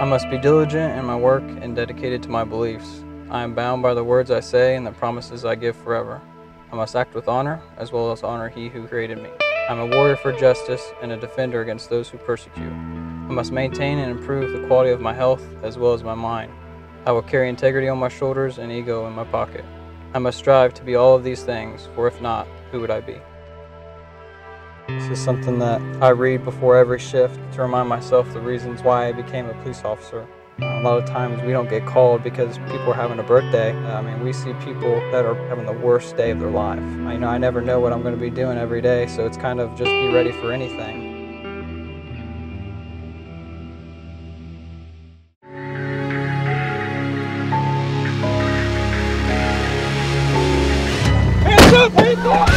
I must be diligent in my work and dedicated to my beliefs. I am bound by the words I say and the promises I give forever. I must act with honor, as well as honor He who created me. I am a warrior for justice and a defender against those who persecute. I must maintain and improve the quality of my health as well as my mind. I will carry integrity on my shoulders and ego in my pocket. I must strive to be all of these things, for if not, who would I be? This is something that I read before every shift to remind myself the reasons why I became a police officer. A lot of times we don't get called because people are having a birthday. We see people that are having the worst day of their life. I never know what I'm going to be doing every day, so it's kind of just be ready for anything. Hands up, hands up!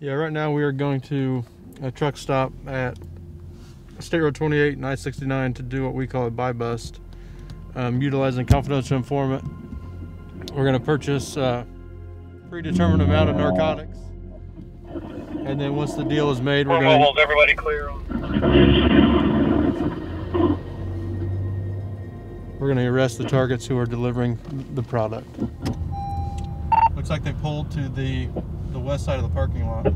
Yeah, right now we are going to a truck stop at State Road 28 and I-69 to do what we call a buy bust, utilizing confidential informant. We're going to purchase a predetermined amount of narcotics, and then once the deal is made, we're going to hold everybody clear. We're going to arrest the targets who are delivering the product. Looks like they pulled to the west side of the parking lot.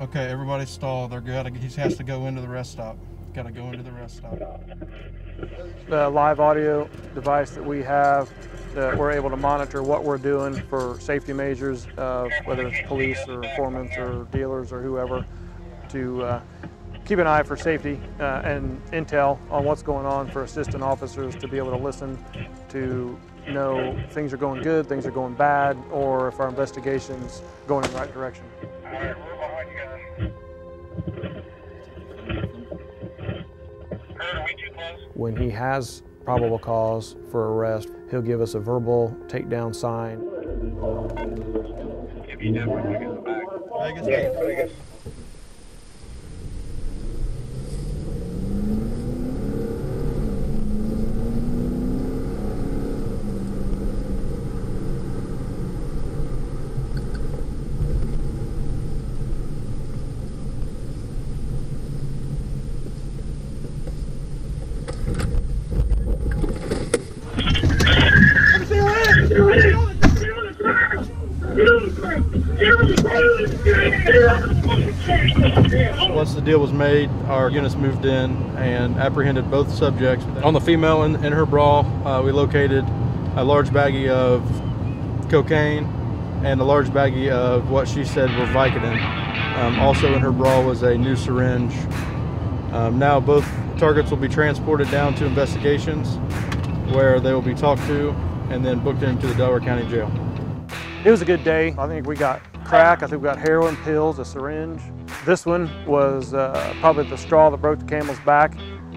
Okay, everybody stall. He has to go into the rest stop. Got to go into the rest stop. The live audio device that we have, that we're able to monitor what we're doing for safety measures, whether it's police or informants or dealers or whoever, to keep an eye for safety and intel on what's going on for assistant officers to be able to listen, to know things are going good, things are going bad, or if our investigation's going in the right direction. All right, we're behind you guys. Kurt, are we too close? When he has probable cause for arrest, he'll give us a verbal takedown sign. If you definitely want to get back. Vegas? Yeah, Vegas. Once the deal was made, our units moved in and apprehended both subjects. On the female in her bra, we located a large baggie of cocaine and a large baggie of what she said were Vicodin. Also in her bra was a new syringe. Now both targets will be transported down to investigations, where they will be talked to and then booked into the Delaware County Jail. It was a good day. I think we got crack, I think we got heroin, pills, a syringe. This one was probably the straw that broke the camel's back,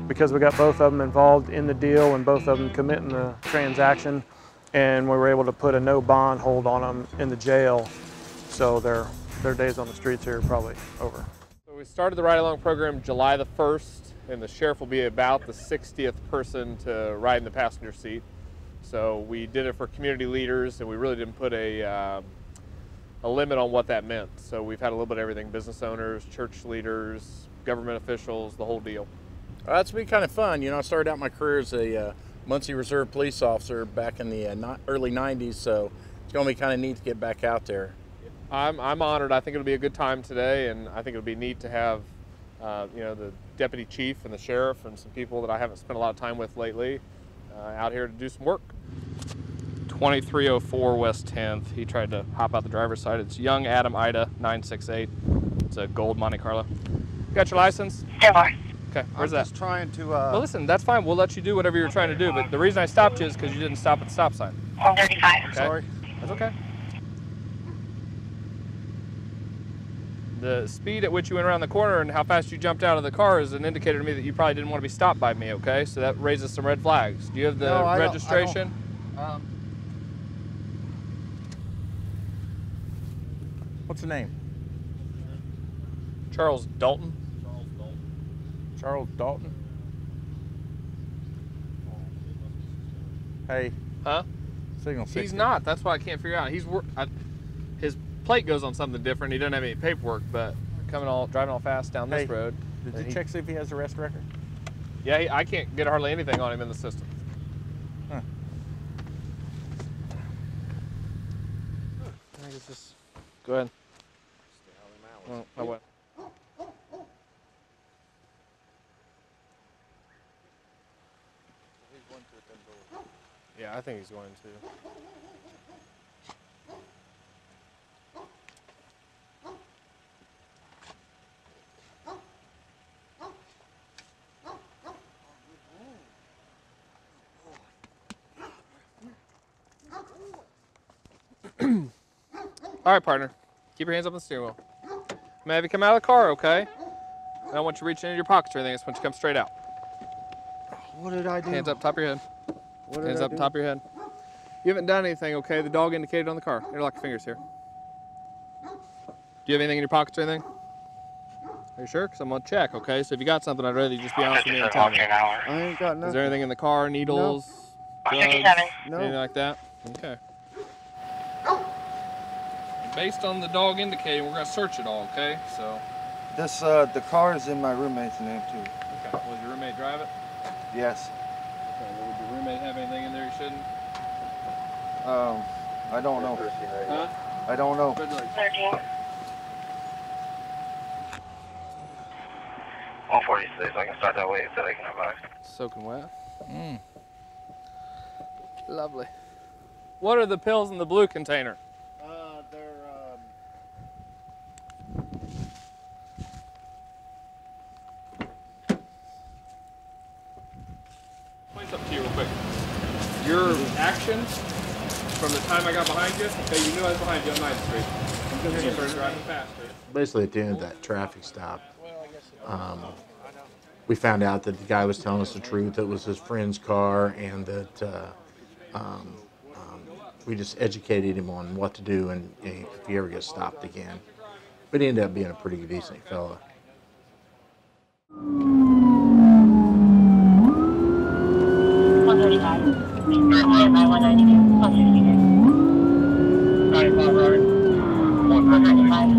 because we got both of them involved in the deal and both of them committing the transaction, and we were able to put a no bond hold on them in the jail, so their days on the streets here are probably over. So we started the ride-along program July the 1st, and the sheriff will be about the 60th person to ride in the passenger seat. So we did it for community leaders, and we really didn't put a limit on what that meant. So we've had a little bit of everything: business owners, church leaders, government officials, the whole deal. It's been kind of fun. You know, I started out my career as a Muncie Reserve police officer back in the early 90s, so it's going to be kind of neat to get back out there. I'm honored. I think it'll be a good time today, and I think it'll be neat to have the deputy chief and the sheriff and some people that I haven't spent a lot of time with lately out here to do some work. 2304 West 10th. He tried to hop out the driver's side. It's young Adam Ida 968. It's a gold Monte Carlo. You got your license? Yeah. Okay, where's that? I'm just trying to... Well, listen, that's fine. We'll let you do whatever you're trying to do, but the reason I stopped you is because you didn't stop at the stop sign. 135. Okay? Sorry. That's okay. The speed at which you went around the corner and how fast you jumped out of the car is an indicator to me that you probably didn't want to be stopped by me, okay? So that raises some red flags. Do you have the registration? What's the name? Charles Dalton. Charles Dalton? Hey. Huh? Signal 60. He's not. That's why I can't figure out. His plate goes on something different. He doesn't have any paperwork, but driving all fast down this road. Did you check see if he has a arrest record? Yeah, I can't get hardly anything on him in the system. Huh. I guess just go ahead. Well, I went. Yeah, I think he's going to. All right, partner. Keep your hands up on the steering wheel. May I have you come out of the car, okay? I don't want you reaching into your pockets or anything. I just want you to come straight out. What did I do? Hands up top of your head. What did Hands I up do? top of your head. You haven't done anything, okay? The dog indicated on the car. Interlock your fingers here. Do you have anything in your pockets or anything? Are you sure? Because I'm going to check, okay? So if you got something, I'd rather you just be honest with me and tell me. I ain't got nothing. Is there anything in the car? Needles? Drugs? No. Anything like that? Okay. Based on the dog indicating, we're going to search it all, okay? So. This the car is in my roommate's name too. Okay. Will your roommate drive it? Yes. Okay. Well, would your roommate have anything in there you shouldn't? I don't know. Huh? I don't know. 13. 146, I can start that way so they can advise. Soaking wet. Lovely. What are the pills in the blue container? They're Point something to you real quick. Your actions from the time I got behind you, okay, you knew I was behind you on 9th Street. You started driving faster. Basically, at the end of that traffic stop, we found out that the guy was telling us the truth. It was his friend's car, and that we just educated him on what to do and if he ever gets stopped again. But he ended up being a pretty decent fella. 135. Stand by 192. 162. 95, Robert. 195.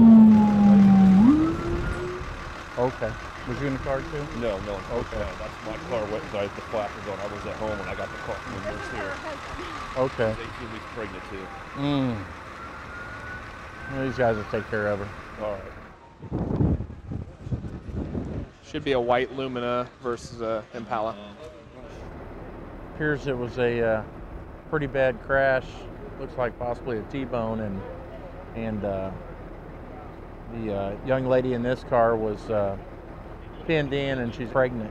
Okay. Was you in the car too? No. Okay. That's my car went inside the flappers on. I was at home when I got the car from the nurse here. Okay. 18 weeks pregnant too. Well, these guys will take care of her. All right. Should be a white Lumina versus a Impala. Appears it was a pretty bad crash. Looks like possibly a T-bone, and the young lady in this car was pinned in, and she's pregnant.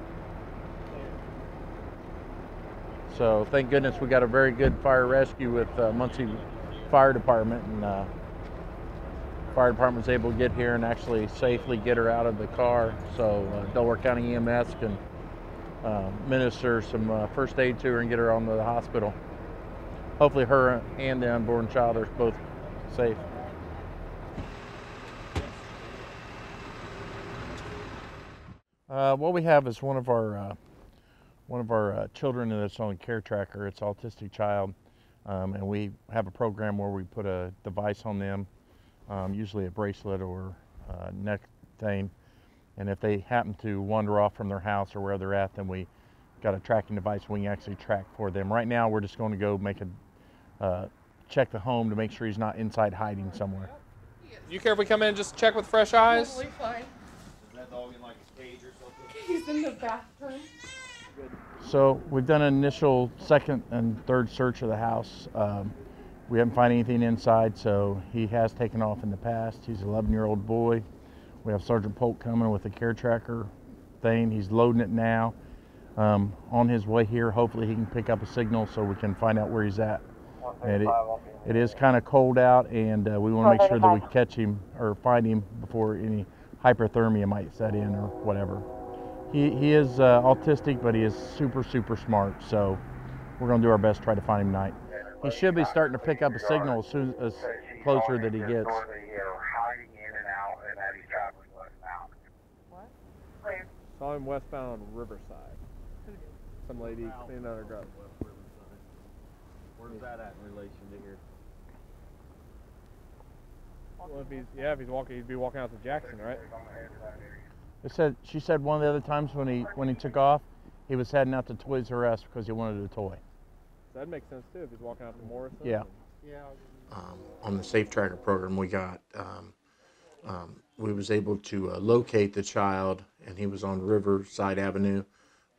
So thank goodness we got a very good fire rescue with Muncie Fire Department, and fire department was able to get here and actually safely get her out of the car. So Delaware County EMS can minister some first aid to her and get her on to the hospital. Hopefully her and the unborn child are both safe. What we have is one of our children that's on a care tracker. It's an autistic child, and we have a program where we put a device on them, usually a bracelet or neck thing. And if they happen to wander off from their house or where they're at, then we got a tracking device we can actually track for them. Right now, we're just going to go make a check the home to make sure he's not inside hiding somewhere. You care if we come in and just check with fresh eyes? Totally fine. Is that dog in like a cage or something? He's in the bathroom. So we've done an initial second and third search of the house. We haven't found anything inside, so he has taken off in the past. He's an 11-year-old boy. We have Sergeant Polk coming with a care tracker thing. He's loading it now. On his way here, hopefully he can pick up a signal so we can find out where he's at. And it is kind of cold out, and we want to make sure that we catch him or find him before any hyperthermia might set in or whatever. He is autistic, but he is super smart, so we're going to do our best to try to find him tonight. He should be starting to pick up a signal as soon as closer that he gets. Saw him westbound on Riverside. Some lady cleaning out her garden. Where's that at in relation to here? Well, if he's walking, he'd be walking out to Jackson, right? She said one of the other times when he took off, he was heading out to Toys R Us because he wanted a toy. So that makes sense too if he's walking out to Morrison. Yeah. On the Safe Tracker program, we got we was able to locate the child, and he was on Riverside Avenue,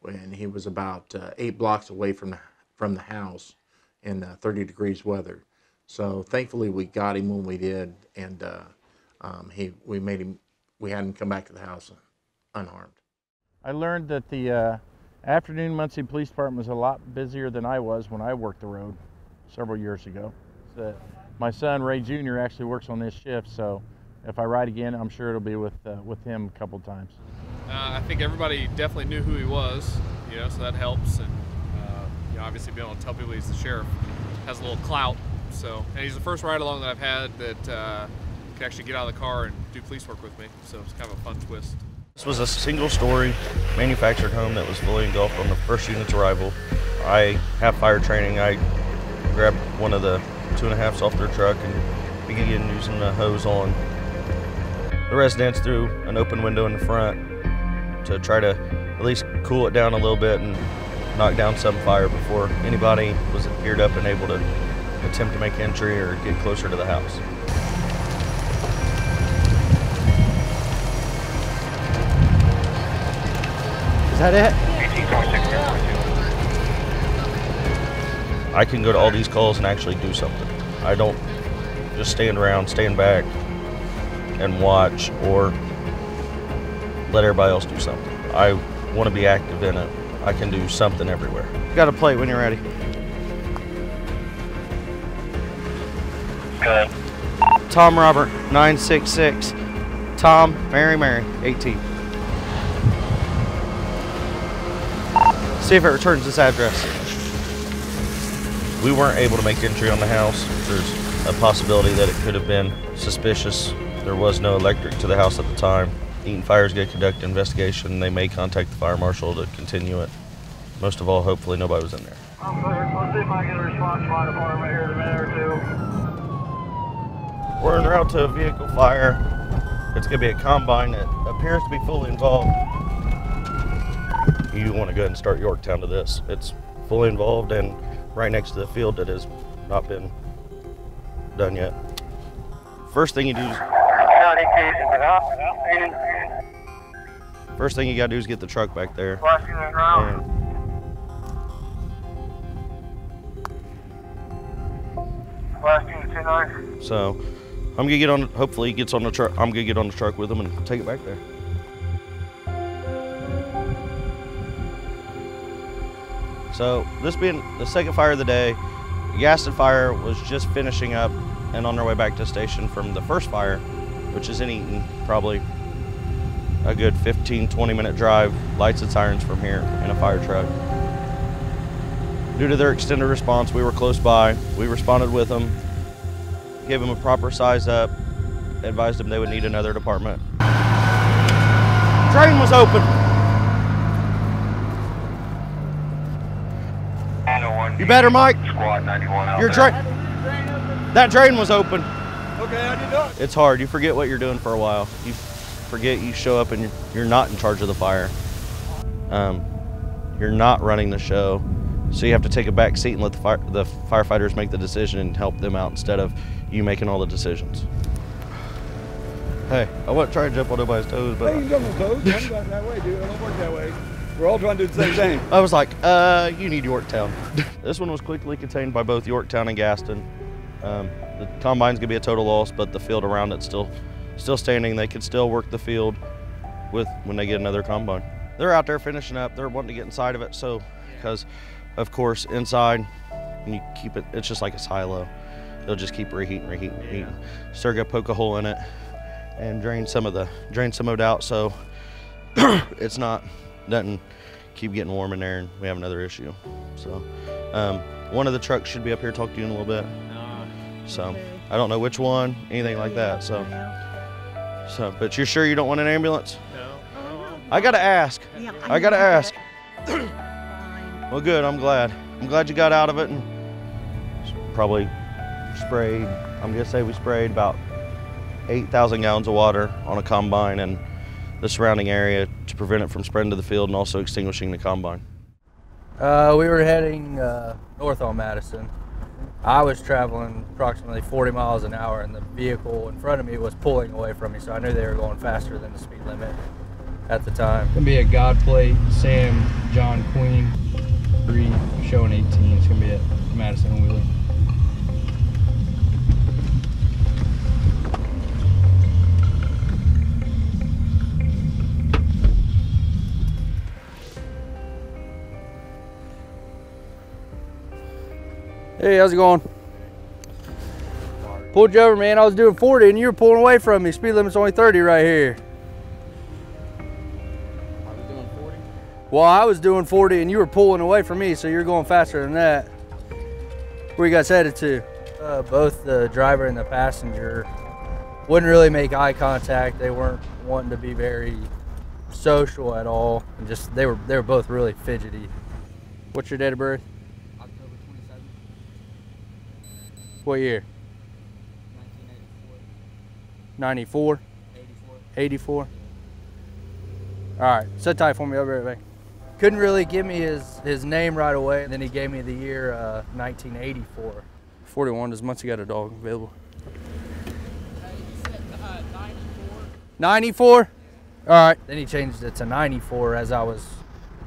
when he was about 8 blocks away from the house in 30 degrees weather. So thankfully we got him when we did, and we had him come back to the house unharmed. I learned that the afternoon Muncie Police Department was a lot busier than I was when I worked the road several years ago. So my son Ray Jr. actually works on this shift, so if I ride again, I'm sure it'll be with him a couple times. I think everybody definitely knew who he was, so that helps, and obviously being able to tell people he's the sheriff has a little clout. So, and he's the first ride along that I've had that could actually get out of the car and do police work with me. So it's kind of a fun twist. This was a single-story manufactured home that was fully engulfed on the first unit's arrival. I have fire training. I grabbed one of the 2.5s off their truck and began using the hose on the residents through an open window in the front to try to at least cool it down a little bit and knock down some fire before anybody was geared up and able to attempt to make entry or get closer to the house. Is that it? I can go to all these calls and actually do something. I don't just stand back and watch or let everybody else do something. I want to be active in it. I can do something everywhere. Got a plate when you're ready. Good. Tom Robert, 966. Tom, Mary, 18. See if it returns this address. We weren't able to make entry on the house. There's a possibility that it could have been suspicious. There was no electric to the house at the time. Eaton Fire's going to conduct an investigation. They may contact the fire marshal to continue it. Most of all, hopefully nobody was in there. I'm clear. Let's see if I get a response from my department here in a minute or two. We're en route to a vehicle fire. It's going to be a combine that appears to be fully involved. You want to go ahead and start Yorktown to this. It's fully involved and right next to the field that has not been done yet. First thing you do is First thing you gotta do is get the truck back there. So I'm gonna get on, hopefully he gets on the truck. I'm gonna get on the truck with him and take it back there. So this being the second fire of the day, the Gaston fire was just finishing up and on their way back to the station from the first fire, which is in Eaton, probably a good 15-20 minute drive, lights and sirens from here in a fire truck. Due to their extended response, we were close by. We responded with them, gave them a proper size up, advised them they would need another department. Drain was open. You better, Mike. Squad 91 Your drain. That drain was open. Okay, how do you do it? It's hard. You forget what you're doing for a while. You forget you show up and you're not in charge of the fire. You're not running the show. So you have to take a back seat and let the firefighters make the decision and help them out instead of you making all the decisions. Hey, I wasn't trying to jump on nobody's toes, but... Hey, you jump on toes. I'm going that way, dude. I don't work that way. We're all trying to do the same thing. I was like, you need Yorktown. This one was quickly contained by both Yorktown and Gaston. The combine's gonna be a total loss, but the field around it's still standing. They can still work the field when they get another combine. They're out there finishing up. They're wanting to get inside of it, so because of course inside and you keep it, it's just like a silo. They'll just keep reheating. So they're gonna poke a hole in it and drain some of it out, so it's doesn't keep getting warm in there and we have another issue. So one of the trucks should be up here talking to you in a little bit. So I don't know which one, anything like that. So but you're sure you don't want an ambulance? No. I gotta ask. I gotta ask. Well, good. I'm glad you got out of it and probably sprayed. I'm gonna say we sprayed about 8,000 gallons of water on a combine and the surrounding area to prevent it from spreading to the field and also extinguishing the combine. We were heading north on Madison. I was traveling approximately 40 miles an hour and the vehicle in front of me was pulling away from me, so I knew they were going faster than the speed limit at the time. It's gonna be a God plate, Sam, John Queen, 3 showing 18. It's gonna be at Madison and Wheeler. Hey, how's it going? Pulled you over, man. I was doing 40 and you were pulling away from me. Speed limit's only 30 right here. I was doing 40? Well, I was doing 40 and you were pulling away from me, so you're going faster than that. Where you guys headed to? Both the driver and the passenger wouldn't really make eye contact. They weren't wanting to be very social at all. And just they were both really fidgety. What's your date of birth? October 27th. What year? 1984. 94? 84? All right, sit tight for me, I'll be right back. Couldn't really give me his name right away, and then he gave me the year 1984. 41, does Muncie got a dog available? He said 94. 94? All right, then he changed it to 94 as I was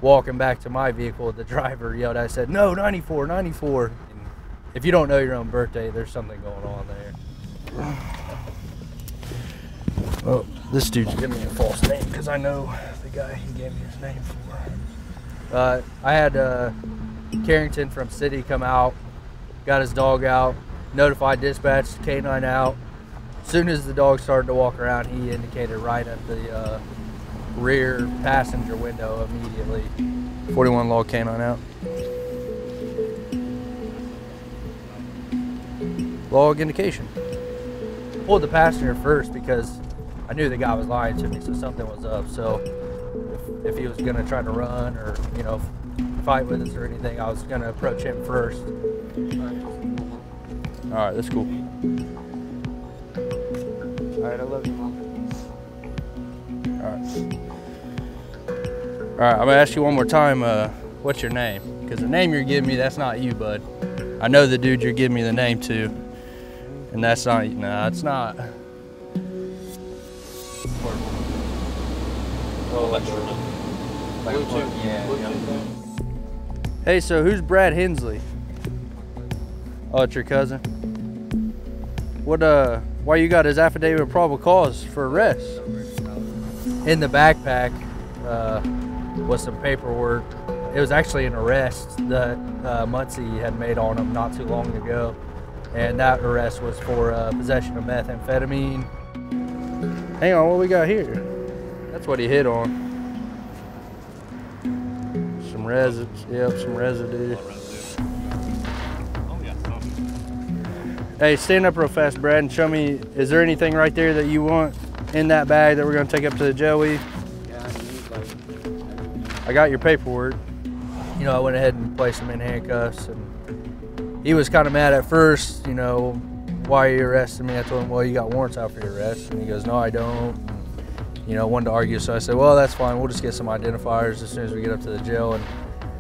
walking back to my vehicle. The driver yelled, I said, no, 94, 94. And if you don't know your own birthday, there's something going on there. Oh, this dude's giving me a false name because I know the guy he gave me his name for. I had Carrington from City come out, got his dog out, notified dispatch, K9 out. As soon as the dog started to walk around, he indicated right at the rear passenger window immediately. 41 log K9 out. Log indication. Pulled the passenger first because I knew the guy was lying to me, so something was up. So if he was gonna try to run or, you know, fight with us or anything, I was gonna approach him first. All right, that's cool. All right, I love you, Mom. All right. All right, I'm gonna ask you one more time, what's your name? Because the name you're giving me, that's not you, bud. I know the dude you're giving me the name to, and that's not, nah, it's not. Hey, so who's Brad Hensley? Oh, it's your cousin? What, why you got his affidavit of probable cause for arrest? In the backpack was some paperwork. It was actually an arrest that Muncie had made on him not too long ago. And that arrest was for possession of methamphetamine. Hang on, what we got here? That's what he hit on. Some residue, yep, some residue. Hey, stand up real fast, Brad, and show me, is there anything right there that you want in that bag that we're gonna take up to the jail with you? I got your paperwork. You know, I went ahead and placed him in handcuffs, and he was kind of mad at first, you know, why are you arresting me? I told him, well, you got warrants out for your arrest. And he goes, no, I don't. And, you know, wanted to argue, so I said, well, that's fine. We'll just get some identifiers as soon as we get up to the jail. And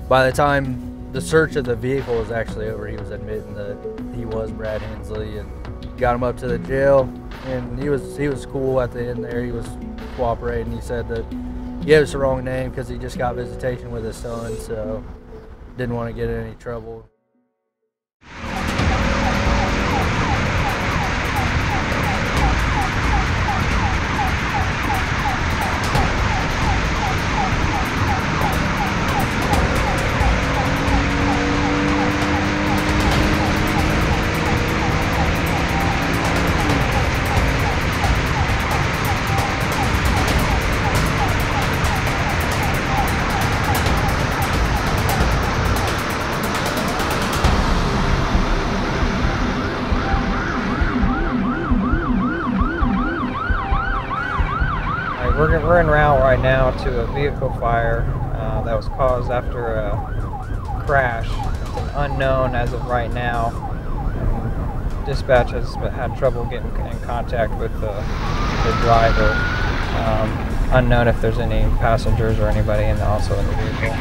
by the time the search of the vehicle was actually over, he was admitting that he was Brad Hensley, and got him up to the jail. And he was cool at the end there. He was cooperating. He said that he gave us the wrong name because he just got visitation with his son, so didn't want to get in any trouble. We're en route right now to a vehicle fire that was caused after a crash. It's an unknown as of right now. Dispatch has had trouble getting in contact with the driver. Unknown if there's any passengers or anybody also in the vehicle.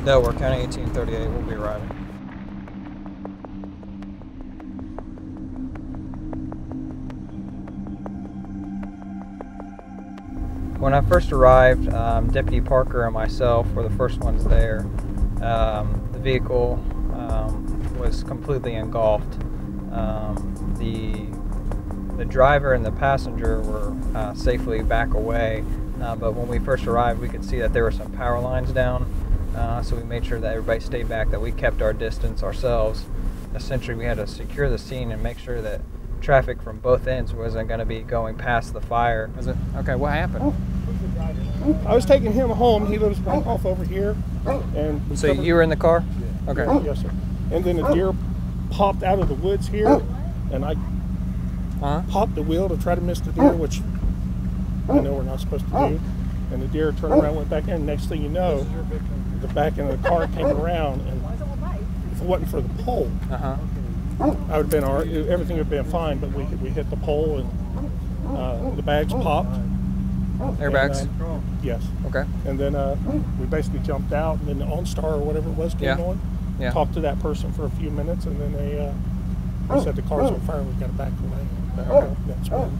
Delaware County 1838, we'll be riding. When I first arrived, Deputy Parker and myself were the first ones there. The vehicle was completely engulfed. The driver and the passenger were safely back away, but when we first arrived, we could see that there were some power lines down. So we made sure that everybody stayed back, that we kept our distance ourselves. Essentially, we had to secure the scene and make sure that traffic from both ends wasn't going to be going past the fire. Was it? Okay, what happened? I was taking him home. He lives off over here. And so you were in the car? Okay. Yes, sir. And then a deer popped out of the woods here, and I popped the wheel to try to miss the deer, which I know we're not supposed to do. And the deer turned around, went back in. Next thing you know, the back end of the car came around, and if it wasn't for the pole, I would have been all right. Everything would have been fine, but we hit the pole, and the bags popped. Airbags? Yes. Okay. And then we basically jumped out, and then the OnStar or whatever it was came on. Yeah. Talked to that person for a few minutes, and then they said the car's on fire. We got to back away. That's when.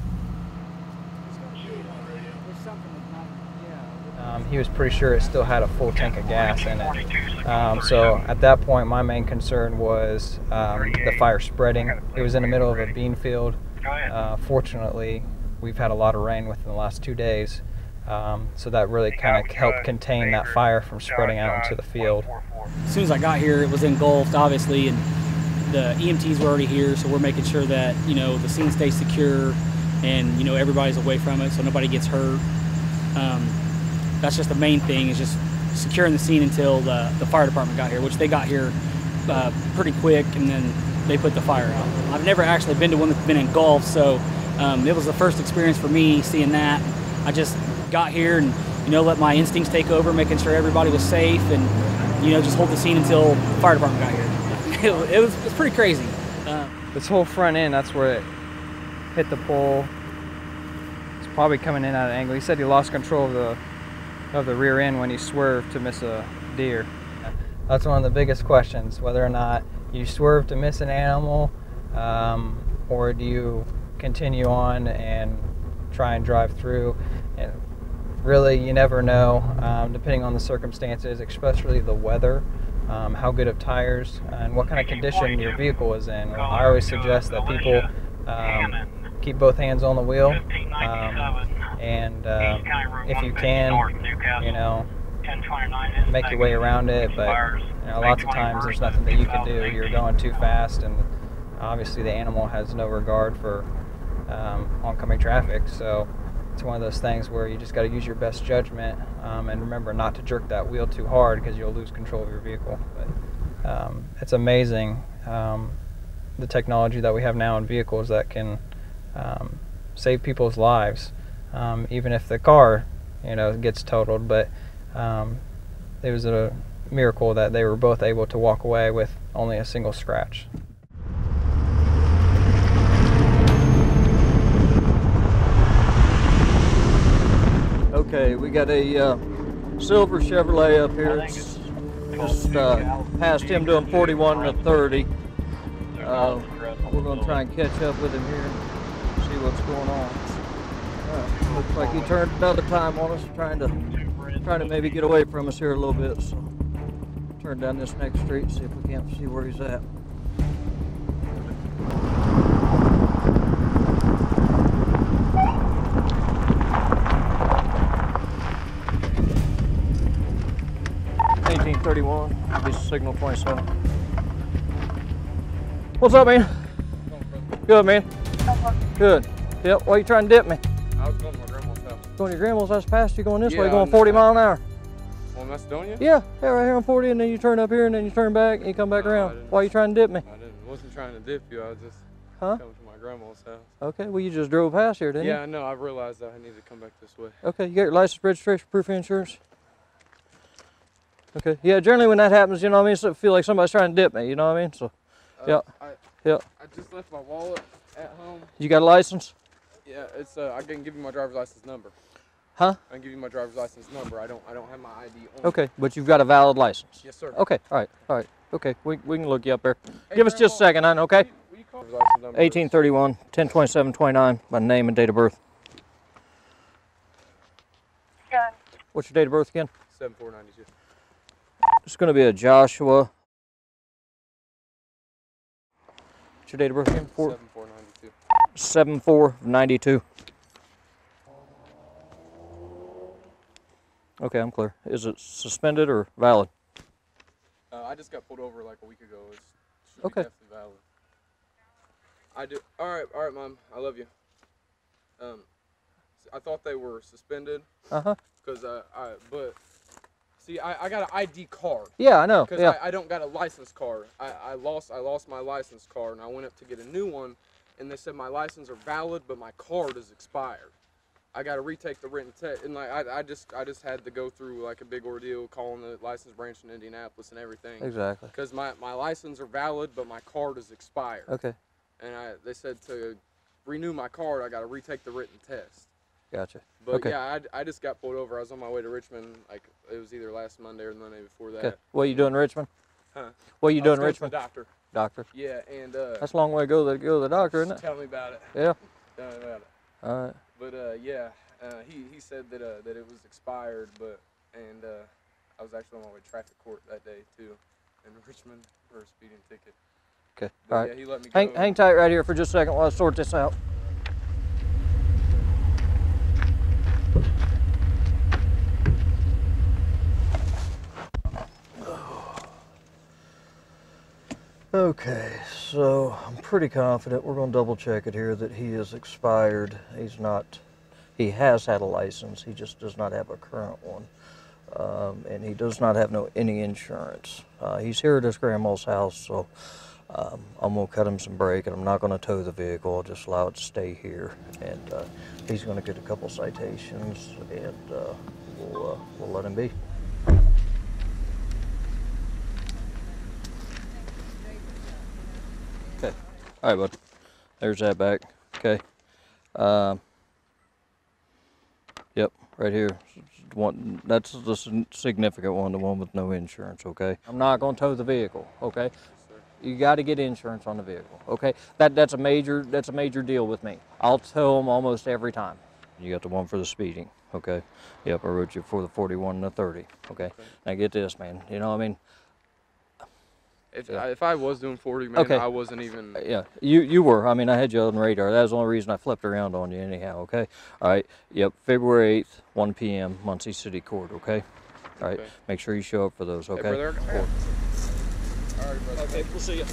He was pretty sure it still had a full tank of gas in it. So at that point, my main concern was the fire spreading. It was in the middle of a bean field. Fortunately, we've had a lot of rain within the last 2 days, so that really kind of helped contain that fire from spreading out into the field. As soon as I got here, it was engulfed, obviously, and the EMTs were already here, so we're making sure that, you know, the scene stays secure and, you know, everybody's away from it so nobody gets hurt. That's just the main thing, is just securing the scene until the fire department got here, which they got here pretty quick, and then they put the fire out. I've never actually been to one that's been engulfed, so it was the first experience for me seeing that. I just got here and, you know, let my instincts take over, making sure everybody was safe, and, you know, just hold the scene until the fire department got here. It was pretty crazy. This whole front end, that's where it hit the pole. It's probably coming in at an angle. He said he lost control of the rear end when he swerved to miss a deer. That's one of the biggest questions, whether or not you swerve to miss an animal, or do you continue on and try and drive through. And really, you never know, depending on the circumstances, especially the weather, how good of tires, and what kind of condition your vehicle is in. I always suggest that people keep both hands on the wheel, and if you can, you know, make your way around it, but you know, lots of times there's nothing that you can do. You're going too fast, and obviously the animal has no regard for oncoming traffic, so it's one of those things where you just got to use your best judgment, and remember not to jerk that wheel too hard because you'll lose control of your vehicle. But it's amazing the technology that we have now in vehicles that can save people's lives, even if the car, you know, gets totaled. But it was a miracle that they were both able to walk away with only a single scratch. Okay, we got a silver Chevrolet up here. It's just past him doing 41 to 30. We're going to try and catch up with him here and see what's going on. Looks like he turned another time on us, trying to maybe get away from us here a little bit. So turn down this next street, see if we can't see where he's at. $18.31, this is signal 27. What's up, man? Good, man. Good. Yep, why are you trying to dip me? I was going to my grandma's house. Going to your grandma's house past you, going this way, Yeah, going 40 miles an hour. On Macedonia? Yeah, right here on 40, and then you turn up here, and then you turn back, and you come back around. Why are you trying to dip me? Wasn't trying to dip you. I was just Huh? coming to my grandma's house. Okay, well, you just drove past here, didn't you? Yeah, I know. I realized that I needed to come back this way. Okay, you got your license, registration, proof of insurance? Okay, yeah, generally when that happens, you know what I mean, so I feel like somebody's trying to dip me, you know what I mean? So, yeah, yeah. I just left my wallet at home. You got a license? Yeah, it's I can give you my driver's license number. Huh? I can give you my driver's license number. I don't have my ID on. Okay, but you've got a valid license? Yes, sir. Okay, all right, okay, we can look you up there. Give us just a second, hon, okay? 1831, 10/27/29, my name and date of birth. What's your date of birth again? 7492. It's going to be a Joshua. What's your date of birth again? 7492. 7492. Okay, I'm clear. Is it suspended or valid? I just got pulled over like a week ago. It should Okay. be definitely valid. I do. All right, Mom. I love you. I thought they were suspended. Uh-huh. Because but see, I got an ID card. Yeah, I know. Because Yeah. I don't got a license card. I lost my license card, and I went up to get a new one, and they said my license are valid, but my card is expired. I got to retake the written test, and like I just had to go through like a big ordeal calling the license branch in Indianapolis and everything. Exactly. Because my license are valid, but my card is expired. Okay. And they said to renew my card, I got to retake the written test. Gotcha. But okay. yeah, I just got pulled over. I was on my way to Richmond. Like it was either last Monday or the Monday before that. Okay. What are you doing in Richmond? Huh? What are you doing in I was Richmond? going to the doctor. Doctor. Yeah, and that's a long way to go to the doctor, isn't it? Tell me about it. Yeah. Tell me about it. All right. But yeah, he said that it was expired, and I was actually on my way to traffic court that day too, in Richmond for a speeding ticket. Okay. But all right. Yeah, he let me go. Hang tight right here for just a second while I sort this out. Okay, so I'm pretty confident we're going to double check it here that he is expired. He has had a license, he just does not have a current one. And he does not have any insurance. He's here at his grandma's house, so I'm going to cut him some brake, and I'm not going to tow the vehicle. I'll just allow it to stay here. And he's going to get a couple citations, and we'll let him be. Okay. All right, bud. There's that back. Okay. Yep, right here. That's the significant one, the one with no insurance, okay? I'm not going to tow the vehicle, okay? You got to get insurance on the vehicle, okay? That's a major deal with me. I'll tow them almost every time. You got the one for the speeding, okay? Yep, I wrote you for the 41 and the 30, okay? Now get this, man. You know what I mean? If I was doing 40, man, okay. I wasn't even. Yeah, you were. I mean, I had you on the radar. That was the only reason I flipped around on you anyhow, okay? All right, yep, February 8th, 1 p.m., Muncie City Court, okay? All right, make sure you show up for those, okay? Hey, brother. Cool. All right, brother. Okay, we'll see you.